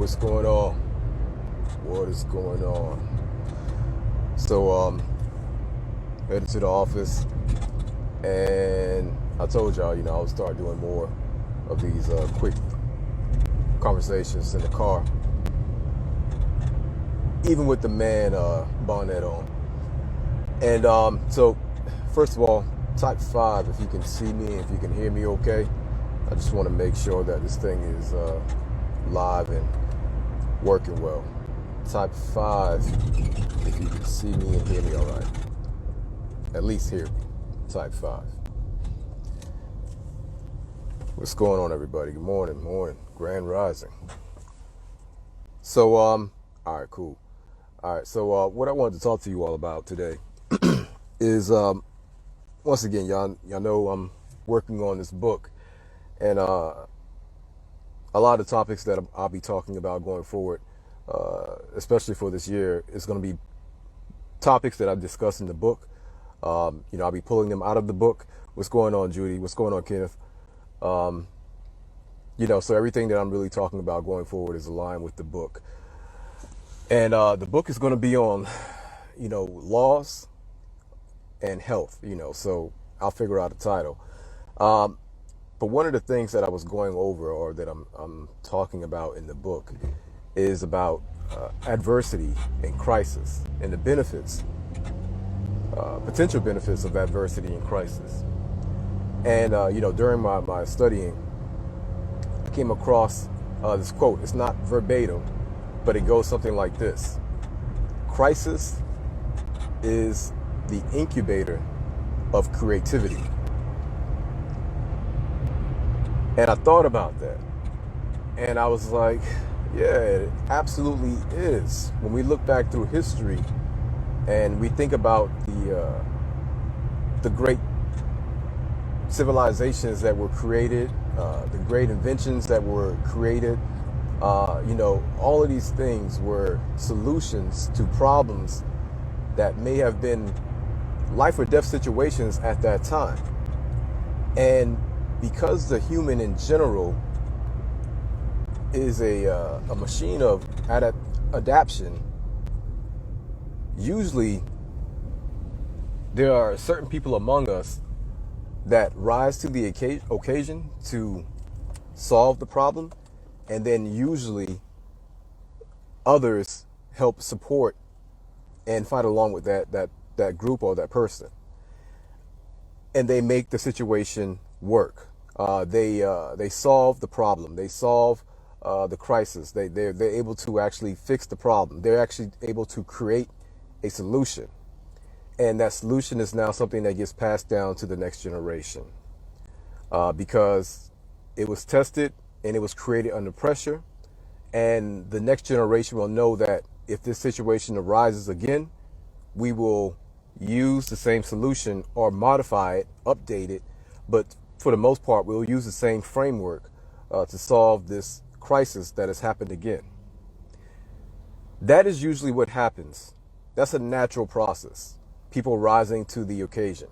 what's going on? What is going on? So, headed to the office, and I told y'all, I would start doing more of these quick conversations in the car, even with the man bonnet on. And so, first of all, type 5, if you can see me, if you can hear me okay. I just want to make sure that this thing is live and working well. Type 5, if you can see me and hear me all right. At least hear me. Type 5. What's going on, everybody? Good morning. Grand rising. So, all right, cool. All right, so what I wanted to talk to you all about today is, once again, y'all know I'm working on this book. And a lot of topics that I'll be talking about going forward, especially for this year, is going to be topics that I discuss in the book. I'll be pulling them out of the book. What's going on, Judy? What's going on, Kenneth? So everything that I'm really talking about going forward is aligned with the book. And the book is going to be on, laws and health, so I'll figure out a title. But one of the things that I was going over, or that I'm talking about in the book, is about adversity and crisis and the benefits, potential benefits of adversity and crisis. And, during my studying, I came across this quote. It's not verbatim, but it goes something like this. Crisis is the incubator of creativity. And I thought about that, and I was like, yeah, it absolutely is. When we look back through history and we think about the great civilizations that were created, the great inventions that were created, all of these things were solutions to problems that may have been life or death situations at that time. And because the human in general is a machine of adaptation, usually there are certain people among us that rise to the occasion to solve the problem, and then usually others help support and fight along with that group or that person, and they make the situation work. They solve the problem. They solve the crisis. They're able to actually fix the problem. They're actually able to create a solution, and that solution is now something that gets passed down to the next generation, because it was tested and it was created under pressure, and the next generation will know that if this situation arises again, we will use the same solution or modify it, update it, but for the most part, we'll use the same framework to solve this crisis that has happened again. That is usually what happens. That's a natural process. People rising to the occasion.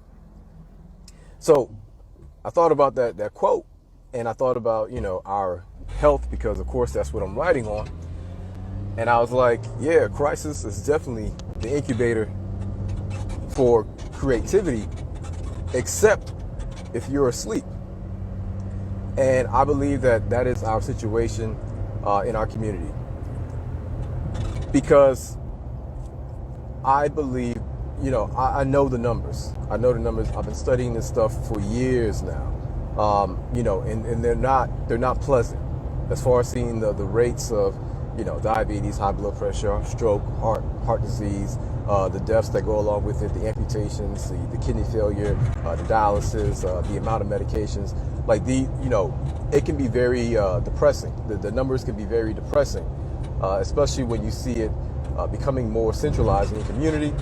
So I thought about that quote, and I thought about, our health, because of course that's what I'm writing on. And I was like, yeah, crisis is definitely the incubator for creativity, except if you're asleep. And I believe that is our situation in our community, because I believe, I know the numbers. I've been studying this stuff for years now, and they're not pleasant as far as seeing the rates of, diabetes, high blood pressure, stroke, heart disease, the deaths that go along with it, the amputations, the kidney failure, the dialysis, the amount of medications. Like it can be very depressing. The numbers can be very depressing, especially when you see it becoming more centralized in the community.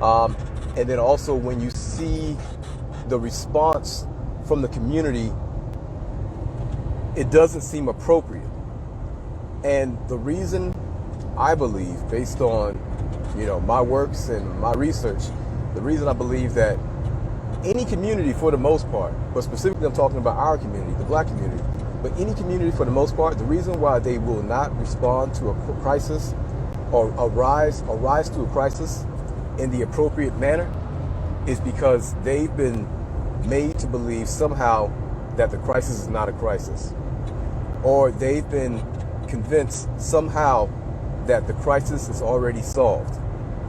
And then also when you see the response from the community, it doesn't seem appropriate. And the reason, I believe, based on my works and my research, the reason I believe that any community, for the most part, but specifically I'm talking about our community, the black community, but any community for the most part, the reason why they will not respond to a crisis or rise to a crisis in the appropriate manner is because they've been made to believe somehow that the crisis is not a crisis, or they've been convinced somehow that the crisis is already solved,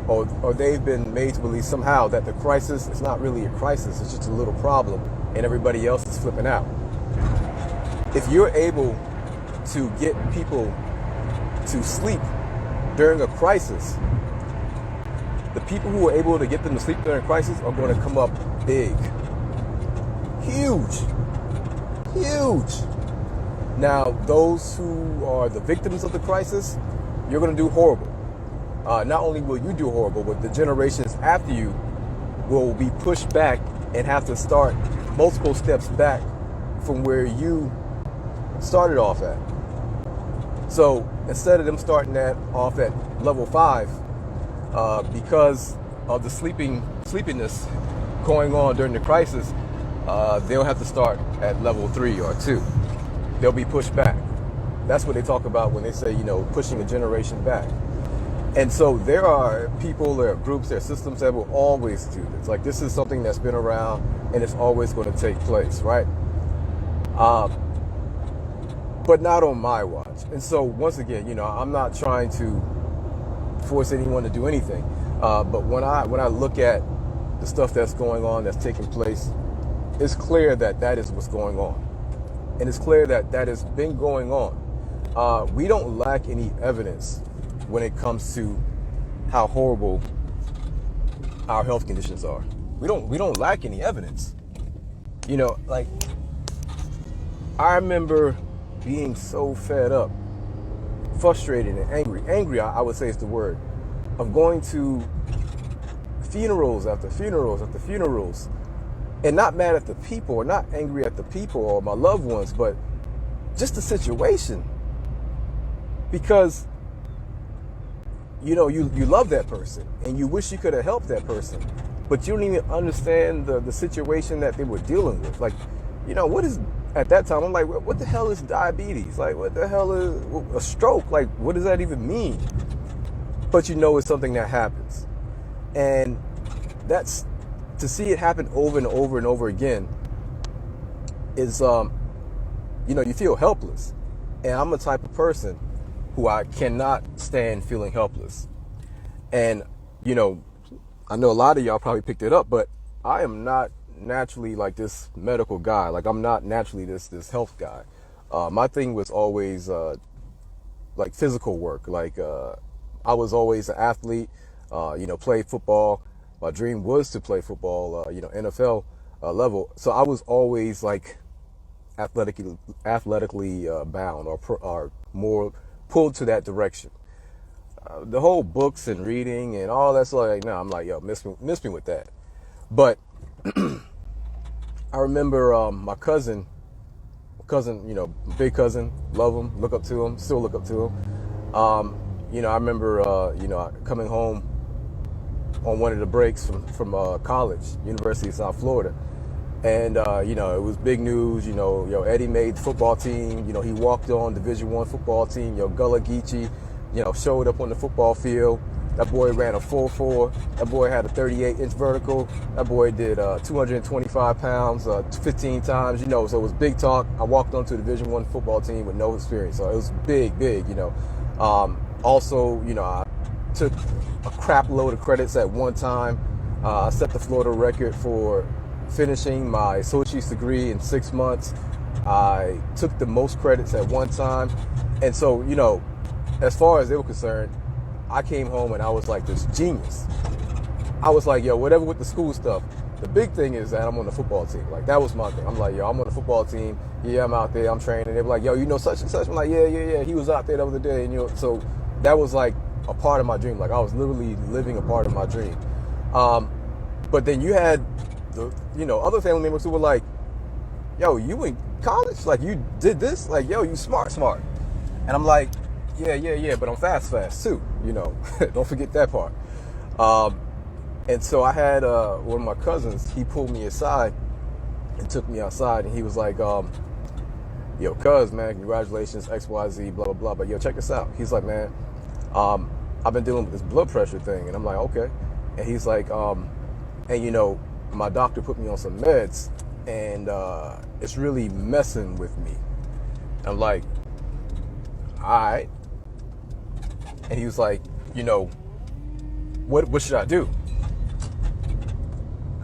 or they've been made to believe somehow that the crisis is not really a crisis, it's just a little problem and everybody else is flipping out. If you're able to get people to sleep during a crisis, the people who are able to get them to sleep during a crisis are going to come up big. Huge. Now, those who are the victims of the crisis, you're going to do horrible. Not only will you do horrible, but the generations after you will be pushed back and have to start multiple steps back from where you started off at. So instead of them starting off at level 5, because of the sleepiness going on during the crisis, they'll have to start at level 3 or 2. They'll be pushed back. That's what they talk about when they say, pushing a generation back. And so there are people, there are groups, there are systems that will always do this. Like, this is something that's been around and it's always going to take place, right? But not on my watch. And so once again, I'm not trying to force anyone to do anything. But when I look at the stuff that's going on, that's taking place, it's clear that is what's going on. And it's clear that has been going on. We don't lack any evidence when it comes to how horrible our health conditions are. We don't lack any evidence. Like, I remember being so fed up, frustrated and angry, I would say is the word, of going to funerals after funerals after funerals, and not mad at the people, or not angry at the people or my loved ones, but just the situation. Because you love that person and you wish you could have helped that person, but you don't even understand the situation that they were dealing with. Like, what is, at that time, I'm like, what the hell is diabetes? Like, what the hell is a stroke? Like, what does that even mean? But it's something that happens. And that's, to see it happen over and over and over again is, you feel helpless. And I'm the type of person who I cannot stand feeling helpless. And, I know a lot of y'all probably picked it up, but I am not naturally like this medical guy. Like, I'm not naturally this health guy. My thing was always like physical work. Like, I was always an athlete, played football. My dream was to play football, NFL level. So I was always like athletically bound or more pulled to that direction. The whole books and reading and all that stuff, like, no, I'm like, miss me with that. But I remember my cousin, big cousin, love him, look up to him, still look up to him. I remember, coming home on one of the breaks from college, University of South Florida. And, it was big news. Eddie made the football team. He walked on Division I football team. Gullah Geechee, showed up on the football field. That boy ran a 4.4. That boy had a 38-inch vertical. That boy did 225 pounds 15 times, so it was big talk. I walked onto a Division I football team with no experience. So it was big, Also, I took a crap load of credits at one time. I set the Florida record for finishing my associate's degree in 6 months. I took the most credits at one time. And so, as far as they were concerned, I came home and I was like this genius. I was like, whatever with the school stuff. The big thing is that I'm on the football team. Like, that was my thing. I'm like, I'm on the football team. Yeah, I'm out there. I'm training. They were like, such and such. I'm like, yeah. He was out there the other day. And, so that was like a part of my dream. Like, I was literally living a part of my dream. But then you had the, other family members who were like, you in college? Like, you did this? Like, you smart. And I'm like, yeah, but I'm fast too, don't forget that part. And so I had one of my cousins, he pulled me aside and took me outside, and he was like, yo, cuz, man, congratulations, XYZ, blah, blah, blah. But yo, check this out. He's like, man, I've been dealing with this blood pressure thing. And I'm like, okay. And he's like, and you know, my doctor put me on some meds and it's really messing with me. I'm like, all right. And he was like, you know, what should I do?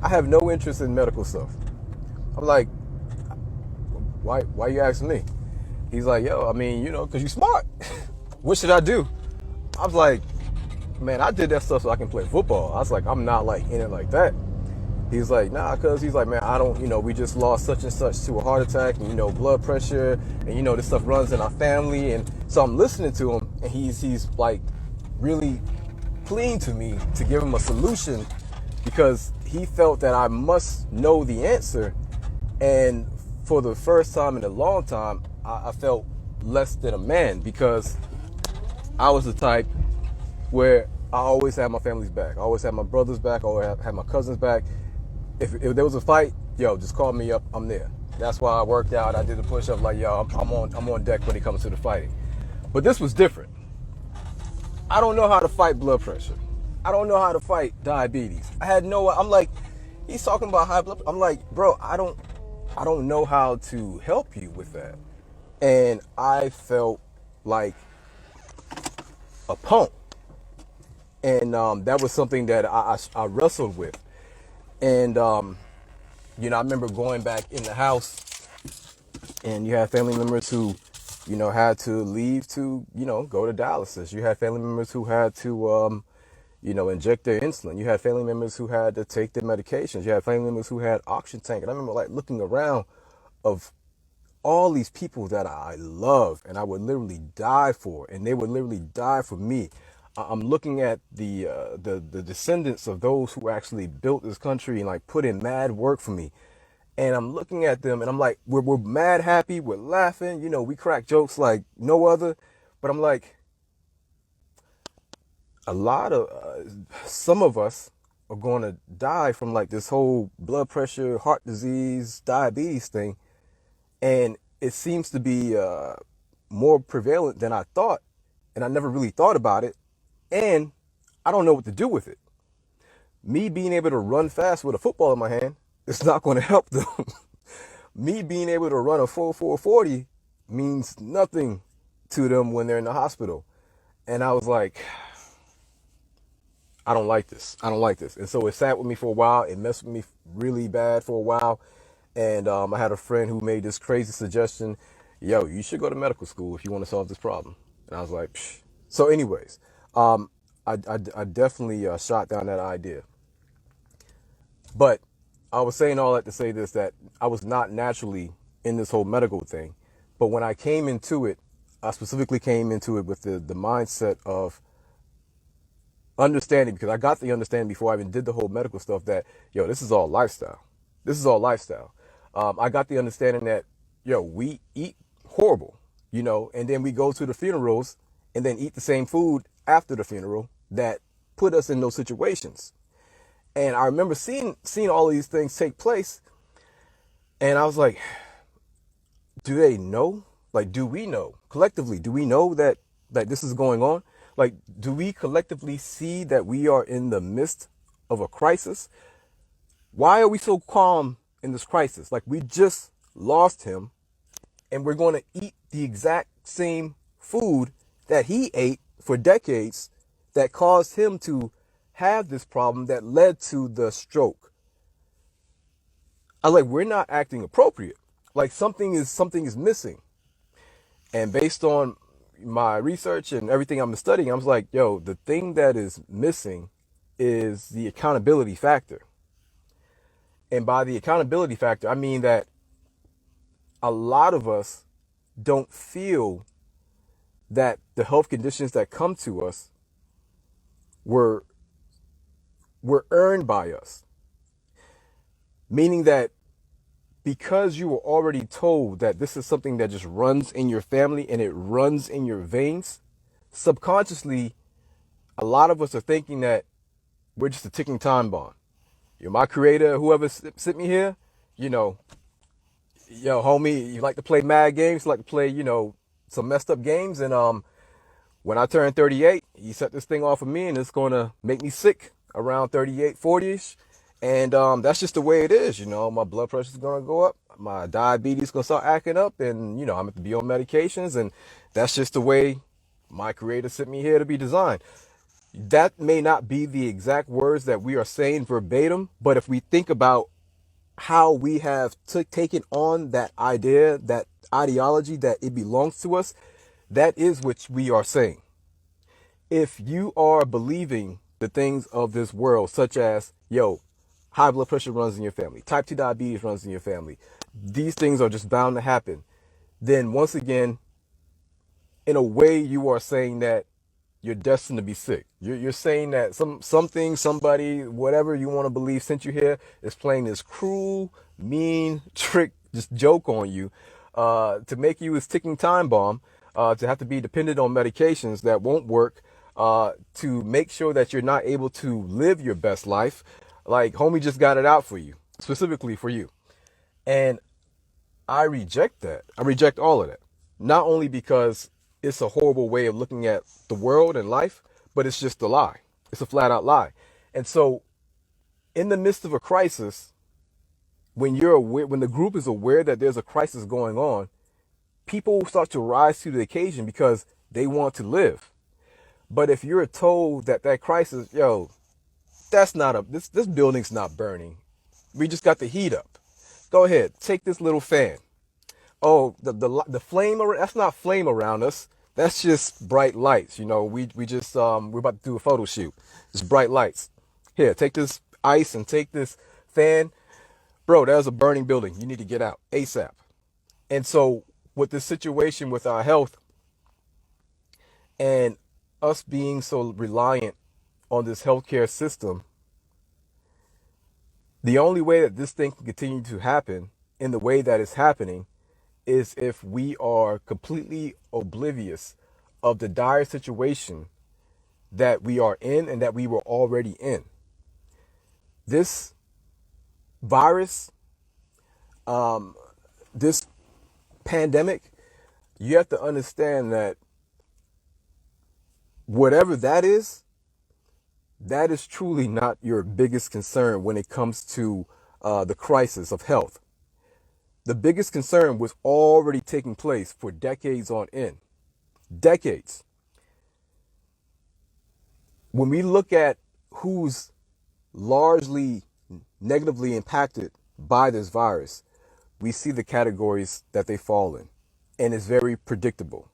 I have no interest in medical stuff. I'm like, why you asking me? He's like, yo, I mean, you know, because you smart. What should I do? I was like, man, I did that stuff so I can play football. I was like, I'm not like in it like that. He's like, nah, cuz he's like, man, I don't, you know, we just lost such and such to a heart attack and, you know, blood pressure and, you know, this stuff runs in our family. And so I'm listening to him and he's like really pleading to me to give him a solution because he felt that I must know the answer. And for the first time in a long time, I felt less than a man because I was the type where I always had my family's back. I always had my brother's back. I always had my cousin's back. If there was a fight, yo, just call me up. I'm there. That's why I worked out. I did a push-up like, yo, I'm on deck when it comes to the fighting. But this was different. I don't know how to fight blood pressure. I don't know how to fight diabetes. I'm like, he's talking about high blood. I'm like, bro, I don't know how to help you with that. And I felt like a punk. And that was something that I wrestled with. And, you know, I remember going back in the house and you had family members who, you know, had to leave to, you know, go to dialysis. You had family members who had to, you know, inject their insulin. You had family members who had to take their medications. You had family members who had oxygen tank. And I remember like looking around of all these people that I love and I would literally die for, and they would literally die for me. I'm looking at the descendants of those who actually built this country and like put in mad work for me. And I'm looking at them and I'm like, we're mad happy, we're laughing, you know, we crack jokes like no other. But I'm like, a lot of some of us are going to die from like this whole blood pressure, heart disease, diabetes thing. And it seems to be more prevalent than I thought. And I never really thought about it. And I don't know what to do with it. Me being able to run fast with a football in my hand is not going to help them. Me being able to run a 4.40 means nothing to them when they're in the hospital. And I was like, I don't like this. I don't like this. And so it sat with me for a while. It messed with me really bad for a while. And I had a friend who made this crazy suggestion. Yo, you should go to medical school if you want to solve this problem. And I was like, psh. So anyways, I definitely shot down that idea. But I was saying all that to say this, that I was not naturally in this whole medical thing. But when I came into it, I specifically came into it with the mindset of understanding, because I got the understanding before I even did the whole medical stuff that, yo, this is all lifestyle. This is all lifestyle. I got the understanding that, yo, we eat horrible, you know, and then we go to the funerals and then eat the same food after the funeral that put us in those situations. And I remember seeing all of these things take place. And I was like, do they know? Like, do we know collectively? Do we know that this is going on? Like, do we collectively see that we are in the midst of a crisis? Why are we so calm in this crisis? Like, we just lost him and we're going to eat the exact same food that he ate for decades that caused him to have this problem that led to the stroke. I was like, we're not acting appropriate. Like something is missing. And based on my research and everything I'm studying, I was like, yo, the thing that is missing is the accountability factor. And by the accountability factor, I mean that a lot of us don't feel that the health conditions that come to us were earned by us. Meaning that because you were already told that this is something that just runs in your family and it runs in your veins, subconsciously, a lot of us are thinking that we're just a ticking time bomb. You're my creator, whoever sent me here, you know, Yo, homie, you like to play mad games, you like to play, some messed up games. And when I turn 38, he set this thing off of me, and it's going to make me sick around 38, 40ish. And that's just the way it is. My blood pressure is going to go up, my diabetes going to start acting up, and I'm going to be on medications. And that's just the way my creator sent me here to be designed. That may not be the exact words that we are saying verbatim, but if we think about how we have taken on that idea, that ideology, that it belongs to us, that is what we are saying. If you are believing the things of this world, such as, high blood pressure runs in your family, type 2 diabetes runs in your family, these things are just bound to happen, then once again, in a way, you are saying that you're destined to be sick. You're saying that something, somebody, whatever you want to believe sent you here is playing this cruel, mean trick, just joke on you, to make you his ticking time bomb, to have to be dependent on medications that won't work, to make sure that you're not able to live your best life. Like, homie just got it out for you, specifically for you. And I reject that. I reject all of that. Not only because it's a horrible way of looking at the world and life, but it's just a lie. It's a flat out lie. And so, in the midst of a crisis, when when the group is aware that there's a crisis going on, people start to rise to the occasion because they want to live. But if you're told that crisis, that's not this building's not burning. We just got the heat up. Go ahead, take this little fan. Oh, the flame, that's not flame around us. That's just bright lights. We just we're about to do a photo shoot. It's bright lights. Here, take this ice and take this fan. Bro, there's a burning building. You need to get out ASAP. And so with this situation with our health and us being so reliant on this healthcare system, the only way that this thing can continue to happen in the way that it's happening is if we are completely oblivious of the dire situation that we are in and that we were already in. This virus, this pandemic, you have to understand that whatever that is truly not your biggest concern when it comes to the crisis of health. The biggest concern was already taking place for decades on end. Decades. When we look at who's largely negatively impacted by this virus, we see the categories that they fall in. And it's very predictable.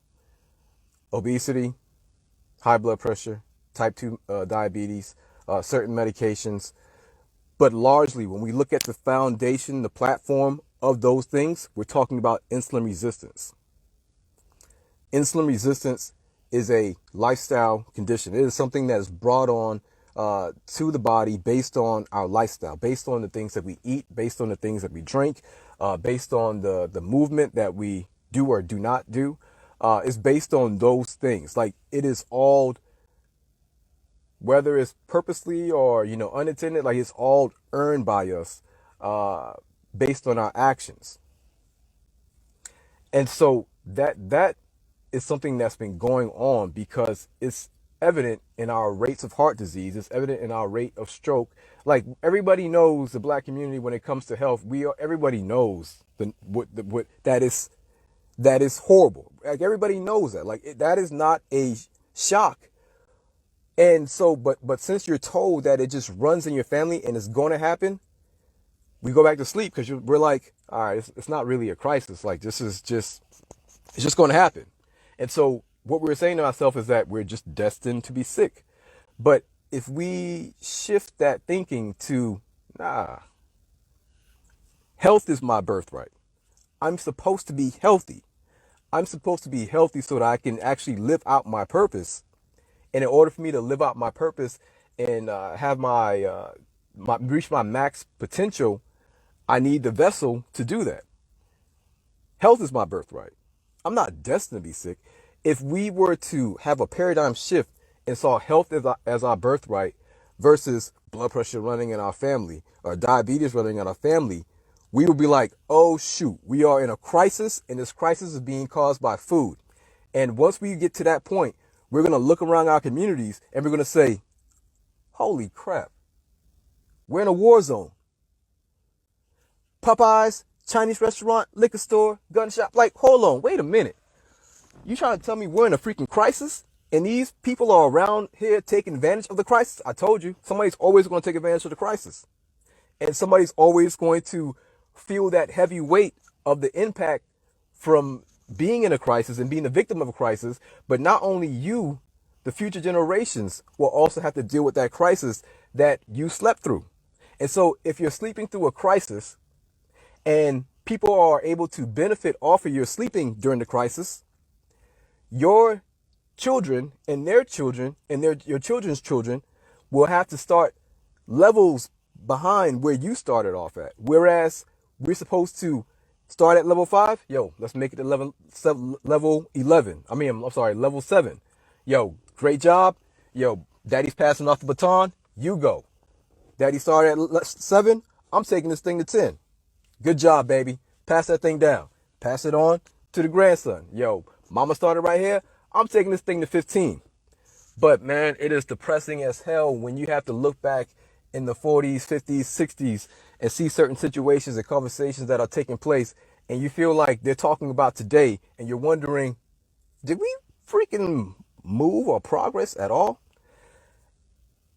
Obesity, high blood pressure, type 2 diabetes, certain medications. But largely, when we look at the foundation, the platform of those things, we're talking about insulin resistance. Insulin resistance is a lifestyle condition. It is something that is brought on to the body based on our lifestyle, based on the things that we eat, based on the things that we drink, based on the movement that we do or do not do. It's based on those things. Like, it is all, whether it's purposely or unintended, like, it's all earned by us based on our actions. And so that is something that's been going on because it's evident in our rates of heart disease. It's evident in our rate of stroke. Like, everybody knows, the black community, when it comes to health, everybody knows what that is horrible. Like, everybody knows that. Like, that is not a shock. And so, but since you're told that it just runs in your family and it's going to happen, we go back to sleep because we're like, all right, it's not really a crisis. Like, it's just going to happen. And so what we're saying to ourselves is that we're just destined to be sick. But if we shift that thinking to, health is my birthright. I'm supposed to be healthy. I'm supposed to be healthy so that I can actually live out my purpose. And in order for me to live out my purpose and have reach my max potential, I need the vessel to do that. Health is my birthright. I'm not destined to be sick. If we were to have a paradigm shift and saw health as our birthright versus blood pressure running in our family or diabetes running in our family, we will be like, oh shoot, we are in a crisis, and this crisis is being caused by food. And once we get to that point, we're going to look around our communities and we're going to say, holy crap, we're in a war zone. Popeyes, Chinese restaurant, liquor store, gun shop. Like, hold on, wait a minute. You trying to tell me we're in a freaking crisis? And these people are around here taking advantage of the crisis? I told you, somebody's always going to take advantage of the crisis. And somebody's always going to feel that heavy weight of the impact from being in a crisis and being the victim of a crisis. But not only you, the future generations will also have to deal with that crisis that you slept through. And so if you're sleeping through a crisis and people are able to benefit off of your sleeping during the crisis, your children and their children and your children's children will have to start levels behind where you started off at. Whereas we're supposed to start at level 5. Yo, let's make it to level 11. I'm sorry, level 7. Yo, great job. Yo, daddy's passing off the baton. You go. Daddy started at 7. I'm taking this thing to 10. Good job, baby. Pass that thing down. Pass it on to the grandson. Yo, mama started right here. I'm taking this thing to 15. But man, it is depressing as hell when you have to look back in the 40s, 50s, 60s and see certain situations and conversations that are taking place, and you feel like they're talking about today, and you're wondering, did we freaking move or progress at all?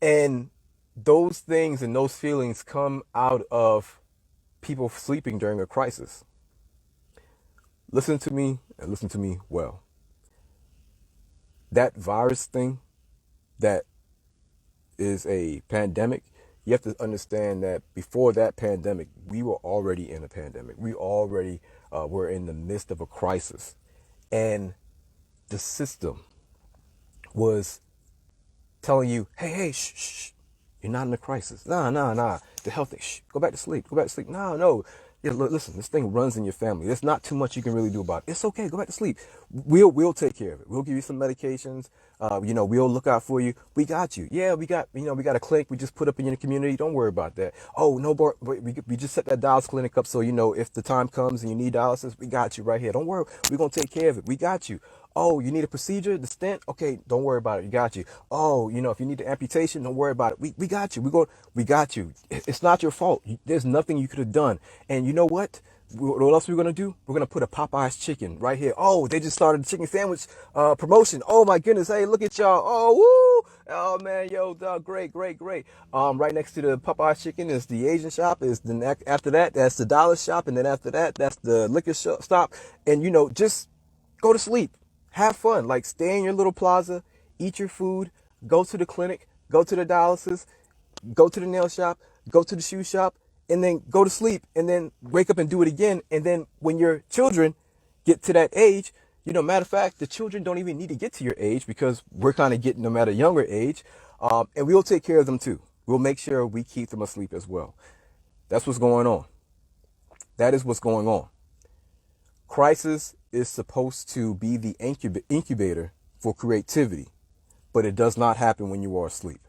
And those things and those feelings come out of people sleeping during a crisis. Listen to me and listen to me well. That virus thing that is a pandemic, you have to understand that before that pandemic, we were already in a pandemic. We already were in the midst of a crisis. And the system was telling you, hey, shh, you're not in a crisis. Nah. The health thing, shh, go back to sleep. No. Yeah, listen, this thing runs in your family. There's not too much you can really do about it. It's okay. Go back to sleep. We'll take care of it. We'll give you some medications. We'll look out for you. We got you. Yeah, we got a clinic we just put up in your community. Don't worry about that. Oh, no, we just set that dialysis clinic up. So, if the time comes and you need dialysis, we got you right here. Don't worry. We're going to take care of it. We got you. Oh, you need a procedure, the stent? Okay, don't worry about it. We got you. Oh, if you need the amputation, don't worry about it. We got you. We got you. It's not your fault. There's nothing you could have done. And you know what? What else we're going to do? We're going to put a Popeye's chicken right here. Oh, they just started a chicken sandwich promotion. Oh my goodness. Hey, look at y'all. Oh, woo. Oh man, yo, dog, great. Right next to the Popeye's chicken is the Asian shop. After that, that's the dollar shop. And then after that, that's the liquor stop. And just go to sleep. Have fun. Like, stay in your little plaza, eat your food, go to the clinic, go to the dialysis, go to the nail shop, go to the shoe shop, and then go to sleep, and then wake up and do it again. And then when your children get to that age, matter of fact, the children don't even need to get to your age, because we're kind of getting them at a younger age. And we'll take care of them too. We'll make sure we keep them asleep as well. That's what's going on. That is what's going on. Crisis is supposed to be the incubator for creativity, but it does not happen when you are asleep.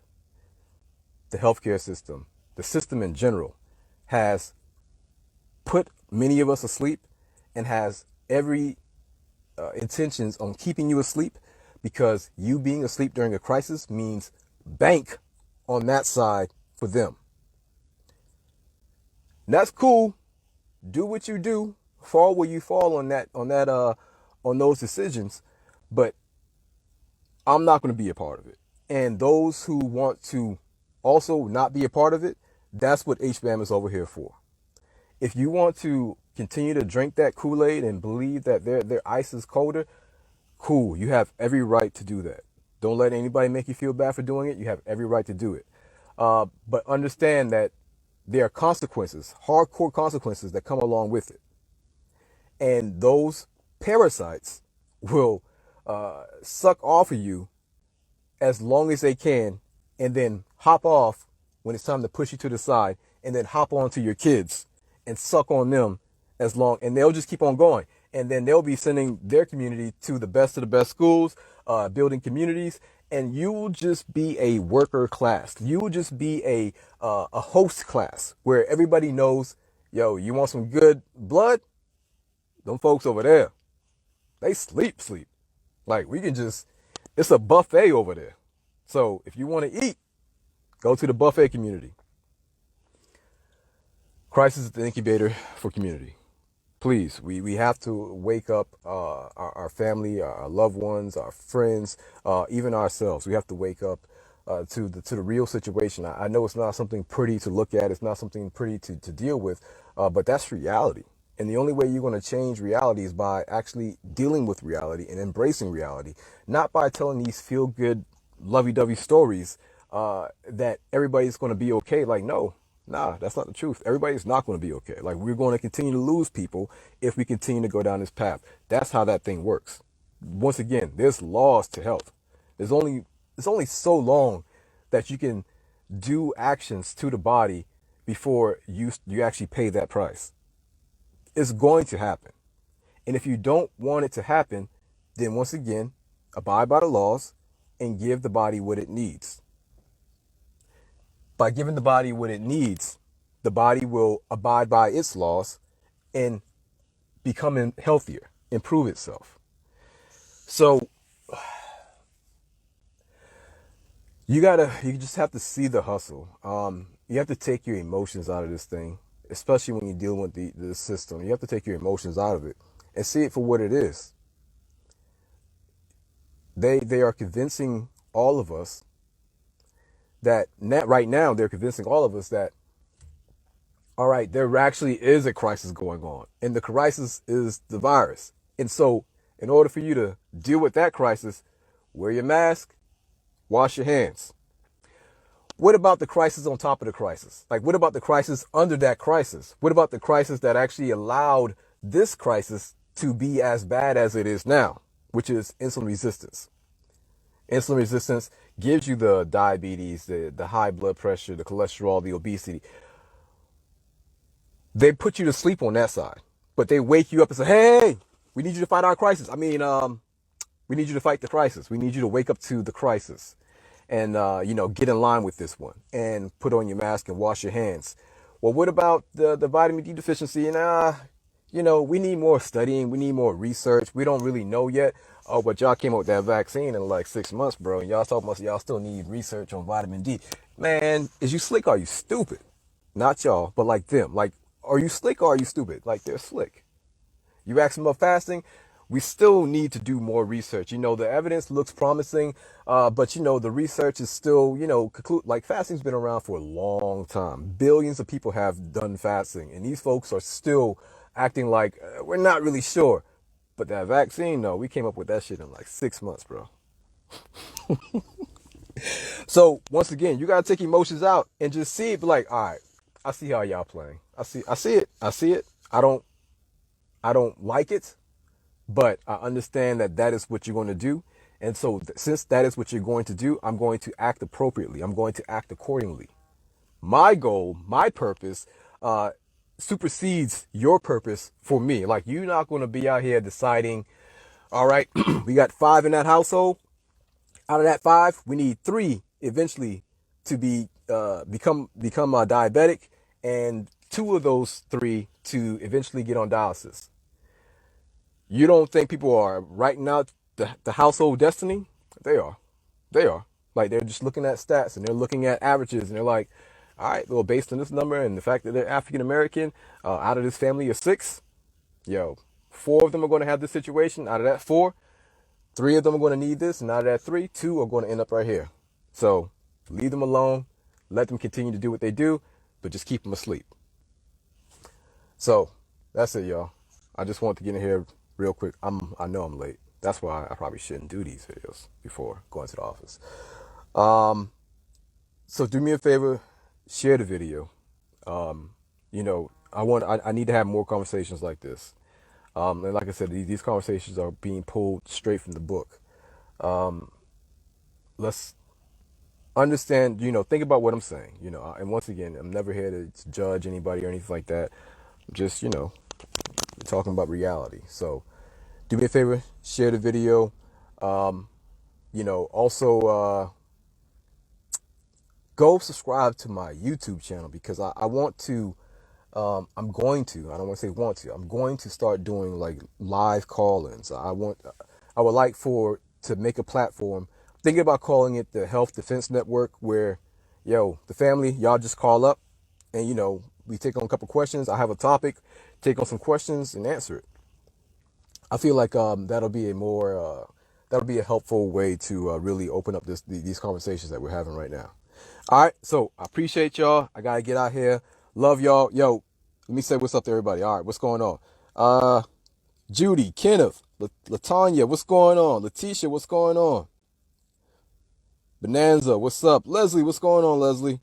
The healthcare system, the system in general, has put many of us asleep and has every intentions on keeping you asleep, because you being asleep during a crisis means bank on that side for them. And that's cool. Do what you do. Fall where you fall on those decisions, but I'm not going to be a part of it. And those who want to also not be a part of it, that's what H-BAMN is over here for. If you want to continue to drink that Kool-Aid and believe that their ice is colder, cool. You have every right to do that. Don't let anybody make you feel bad for doing it. You have every right to do it. But understand that there are consequences, hardcore consequences that come along with it. And those parasites will suck off of you as long as they can, and then hop off when it's time to push you to the side, and then hop onto your kids and suck on them and they'll just keep on going. And then they'll be sending their community to the best of the best schools, building communities, and you will just be a worker class. You will just be a host class where everybody knows Yo, you want some good blood? Them folks over there, they sleep. Like, we can just, it's a buffet over there. So if you want to eat, go to the buffet community. Crisis is the incubator for community. Please, we have to wake up our family, our loved ones, our friends, even ourselves. We have to wake up to the real situation. I know it's not something pretty to look at. It's not something pretty to deal with, but that's reality. And the only way you're going to change reality is by actually dealing with reality and embracing reality, not by telling these feel-good, lovey-dovey stories that everybody's going to be okay. Like, no, nah, that's not the truth. Everybody's not going to be okay. Like, we're going to continue to lose people if we continue to go down this path. That's how that thing works. Once again, there's laws to health. There's only so long that you can do actions to the body before you actually pay that price. It's going to happen. And if you don't want it to happen, then once again, abide by the laws and give the body what it needs. By giving the body what it needs, the body will abide by its laws and become healthier, improve itself. So you just have to see the hustle. You have to take your emotions out of this thing, especially when you're dealing with the system. You have to take your emotions out of it and see it for what it is. They are convincing all of us that right now they're convincing all of us that, all right, there actually is a crisis going on, and the crisis is the virus. And so in order for you to deal with that crisis, wear your mask, wash your hands. What about the crisis on top of the crisis? Like, what about the crisis under that crisis? What about the crisis that actually allowed this crisis to be as bad as it is now, which is insulin resistance? Insulin resistance gives you the diabetes, the high blood pressure, the cholesterol, the obesity. They put you to sleep on that side, but they wake you up and say, hey, we need you to fight our crisis. We need you to fight the crisis. We need you to wake up to the crisis and, get in line with this one and put on your mask and wash your hands. Well, what about the vitamin D deficiency? And, we need more studying. We need more research. We don't really know yet. Oh, but y'all came up with that vaccine in like 6 months, bro. And y'all talking about y'all still need research on vitamin D. Man, is you slick or are you stupid? Not y'all, but like them. Like, are you slick or are you stupid? Like, they're slick. You ask them about fasting. We still need to do more research. The evidence looks promising, but the research is still, like, fasting's been around for a long time. Billions of people have done fasting, and these folks are still acting like we're not really sure. But that vaccine, no, we came up with that shit in like 6 months, bro. So once again, you gotta take emotions out and just see it. Be like, all right, I see how y'all playing. I see it. I don't like it, but I understand that is what you're going to do. And so since that is what you're going to do, I'm going to act appropriately. I'm going to act accordingly. My goal, my purpose, supersedes your purpose for me. Like, you're not going to be out here deciding, all right, we got 5 in that household. Out of that 5, we need 3 eventually to become diabetic, and 2 of those 3 to eventually get on dialysis. You don't think people are writing out the household destiny? They are. They are. Like, they're just looking at stats and they're looking at averages and they're like, all right, well, based on this number and the fact that they're African American, out of this family of 6, 4 of them are going to have this situation. Out of that 4, 3 of them are going to need this, and out of that 3, 2 are going to end up right here. So leave them alone, let them continue to do what they do, but just keep them asleep. So that's it, y'all. I just want to get in here real quick. I know I'm late. That's why I probably shouldn't do these videos before going to the office. So do me a favor, share the video. I need to have more conversations like this. And like I said, these conversations are being pulled straight from the book. Let's understand, think about what I'm saying, and once again, I'm never here to judge anybody or anything like that. I'm just, talking about reality. So do me a favor, share the video. Also, go subscribe to my YouTube channel, because I want to I'm going to, I don't want to say want to, I'm going to start doing like live call-ins. I would like to make a platform, thinking about calling it the Health Defense Network, where, the family, y'all just call up and, we take on a couple questions. I have a topic, take on some questions and answer it. I feel like that'll be a helpful way to really open up these conversations that we're having right now. All right, so I appreciate y'all. I gotta get out here. Love y'all. Yo, let me say what's up to everybody. All right, what's going on? Judy, Kenneth, Latanya, what's going on? Letitia, what's going on? Bonanza, what's up? Leslie, what's going on, Leslie?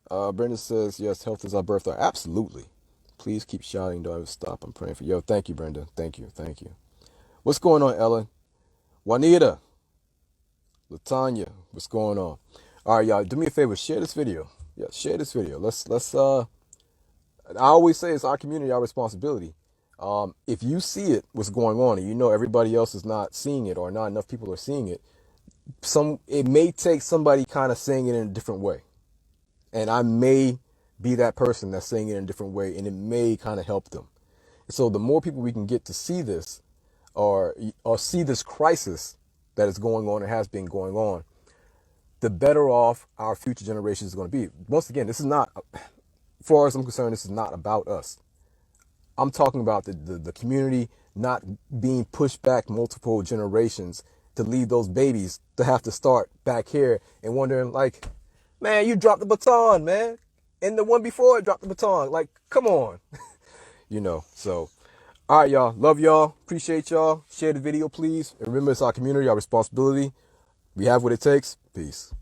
Brenda says, yes, health is our birthright. Absolutely. Please keep shouting. Don't ever stop. I'm praying for you. Yo, thank you, Brenda. Thank you. Thank you. What's going on, Ellen? Juanita, Latanya, what's going on? All right, y'all, do me a favor, share this video. Yeah, share this video. I always say it's our community, our responsibility. If you see it, what's going on, and everybody else is not seeing it, or not enough people are seeing it, it may take somebody kind of saying it in a different way. And I may be that person that's saying it in a different way, and it may kind of help them. So the more people we can get to see this, or see this crisis that is going on and has been going on, the better off our future generations is going to be. Once again, this is not, as far as I'm concerned, this is not about us. I'm talking about the community not being pushed back multiple generations to leave those babies to have to start back here and wondering, like, man, you dropped the baton, man. And the one before it dropped the baton. Like, come on. So, all right, y'all. Love y'all. Appreciate y'all. Share the video, please. And remember, it's our community, our responsibility. We have what it takes. Peace.